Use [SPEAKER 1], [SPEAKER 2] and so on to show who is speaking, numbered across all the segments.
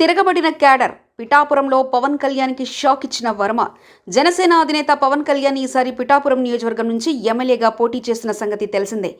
[SPEAKER 1] తిరగబడిన cadre. పిఠాపురంలో పవన్ కళ్యాణ్కి shock ఇచ్చిన వర్మ. జనసేన అధినేత పవన్ కళ్యాణ్ ఈసారి పిఠాపురం నియోజకవర్గం నుంచి ఎమ్మెల్యేగా పోటీ చేస్తున్న సంగతి తెలిసిందే.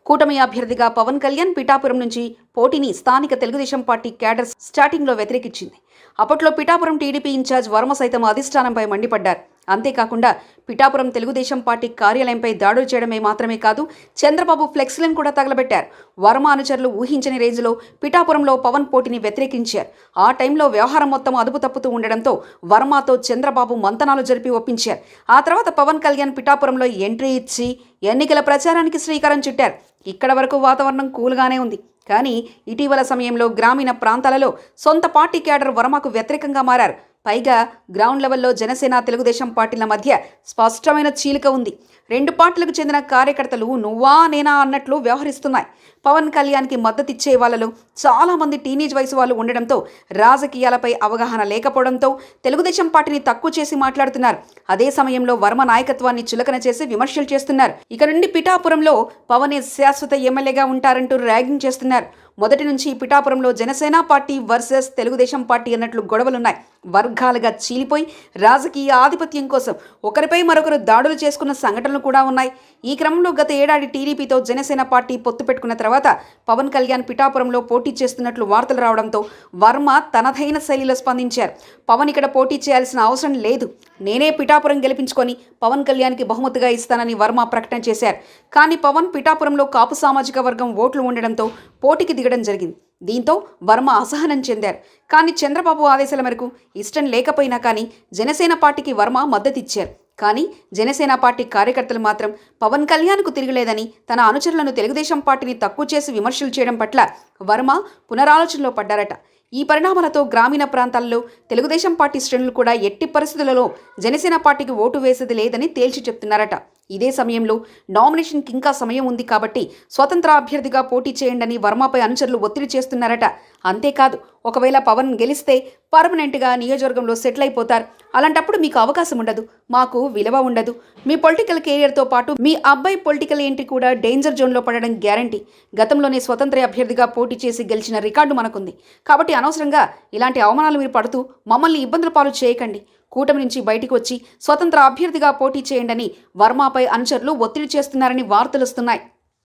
[SPEAKER 1] కూటమి అభ్యర్థిగా పవన్ కళ్యాణ్ పిఠాపురం నుంచి పోటీని స్థానిక తెలుగుదేశం పార్టీ క్యాడర్ స్టార్టింగ్లో వ్యతిరేకించింది. అప్పట్లో పిఠాపురం టీడీపీ ఇన్ఛార్జ్ వర్మ సైతం అధిష్టానంపై మండిపడ్డారు. అంతేకాకుండా పిఠాపురం తెలుగుదేశం పార్టీ కార్యాలయంపై దాడులు చేయడమే మాత్రమే కాదు, చంద్రబాబు ఫ్లెక్సీలను కూడా తగలబెట్టారు. వర్మ అనుచరులు ఊహించని రేంజ్లో పిఠాపురంలో పవన్ పోటీని వ్యతిరేకించారు. ఆ టైంలో వ్యవహారం మొత్తం అదుపు తప్పుతూ ఉండడంతో వర్మతో చంద్రబాబు మంతనాలు జరిపి ఒప్పించారు. ఆ తర్వాత పవన్ కళ్యాణ్ పిఠాపురంలో ఎంట్రీ ఇచ్చి ఎన్నికల ప్రచారానికి శ్రీకారం చుట్టారు. ఇక్కడ వరకు వాతావరణం కూల్గానే ఉంది. కానీ ఇటీవల సమయంలో గ్రామీణ ప్రాంతాలలో సొంత పార్టీ క్యాడర్ వర్మకు వ్యతిరేకంగా మారారు. పైగా గ్రౌండ్ లెవెల్లో జనసేన తెలుగుదేశం పార్టీల మధ్య స్పష్టమైన చీలిక ఉంది. రెండు పార్టీలకు చెందిన కార్యకర్తలు నువ్వా నేనా అన్నట్లు వ్యవహరిస్తున్నాయి. పవన్ కళ్యాణ్కి మద్దతిచ్చే వాళ్ళలో చాలామంది టీనేజ్ వయసు వాళ్ళు ఉండడంతో, రాజకీయాలపై అవగాహన లేకపోవడంతో తెలుగుదేశం పార్టీని తక్కువ చేసి మాట్లాడుతున్నారు. అదే సమయంలో వర్మ నాయకత్వాన్ని చులకన చేసి విమర్శలు చేస్తున్నారు. ఇక నుండి పిఠాపురంలో పవనే శాశ్వత ఎమ్మెల్యేగా ఉంటారంటూ ర్యాగింగ్ చేస్తున్నారు. మొదటి నుంచి పిఠాపురంలో Janasena party versus Telugu Desam party అన్నట్లు గొడవలున్నాయి. వర్గాలుగా చీలిపోయి రాజకీయ ఆధిపత్యం కోసం ఒకరిపై మరొకరు దాడులు చేసుకున్న సంఘటనలు కూడా ఉన్నాయి. ఈ క్రమంలో గత ఏడాది టీడీపీతో జనసేన పార్టీ పొత్తు పెట్టుకున్న తర్వాత పవన్ కళ్యాణ్ పిఠాపురంలో పోటీ చేస్తున్నట్లు వార్తలు రావడంతో వర్మ తనదైన శైలిలో స్పందించారు. పవన్ ఇక్కడ పోటీ చేయాల్సిన అవసరం లేదు, నేనే పిఠాపురం గెలిపించుకొని పవన్ కళ్యాణ్కి బహుమతిగా ఇస్తానని వర్మ ప్రకటన చేశారు. కానీ పవన్ పిఠాపురంలో కాపు సామాజిక వర్గం ఓట్లు ఉండడంతో పోటీకి దిగడం జరిగింది. దీంతో వర్మ అసహనం చెందారు. కానీ చంద్రబాబు ఆదేశాల మేరకు ఇష్టం లేకపోయినా కానీ జనసేన పార్టీకి వర్మ మద్దతిచ్చారు. కానీ జనసేన పార్టీ కార్యకర్తలు మాత్రం పవన్ కళ్యాణ్కు తిరగలేదని, తన అనుచరులను తెలుగుదేశం పార్టీని తక్కువ చేసి విమర్శలు చేయడం పట్ల వర్మ పునరాలోచనలో పడ్డారట. ఈ పరిణామాలతో గ్రామీణ ప్రాంతాల్లో తెలుగుదేశం పార్టీ శ్రేణులు కూడా ఎట్టి పరిస్థితులలో జనసేన పార్టీకి ఓటు వేసేది లేదని తేల్చి చెప్తున్నారట. ఇదే సమయంలో నామినేషన్కి ఇంకా సమయం ఉంది కాబట్టి స్వతంత్ర అభ్యర్థిగా పోటీ చేయండి వర్మపై అనుచరులు ఒత్తిడి చేస్తున్నారట. అంతేకాదు, ఒకవేళ పవన్ గెలిస్తే పర్మనెంట్గా నియోజకవర్గంలో సెటిల్ అయిపోతారు. అలాంటప్పుడు మీకు అవకాశం ఉండదు, మాకు విలువ ఉండదు. మీ పొలిటికల్ కెరియర్తో పాటు మీ అబ్బాయి పొలిటికల్ ఎంట్రీ కూడా డేంజర్ జోన్లో పడడం గ్యారంటీ. గతంలోనే స్వతంత్ర అభ్యర్థిగా పోటీ చేసి గెలిచిన రికార్డు మనకుంది. కాబట్టి అనవసరంగా ఇలాంటి అవమానాలు మీరు పడుతూ మమ్మల్ని ఇబ్బందుల పాలు చేయకండి. కూటమి నుంచి బయటకు వచ్చి స్వతంత్ర అభ్యర్థిగా పోటీ చేయండి వర్మపై అనుచరులు ఒత్తిడి చేస్తున్నారని వార్తలు వస్తున్నాయి.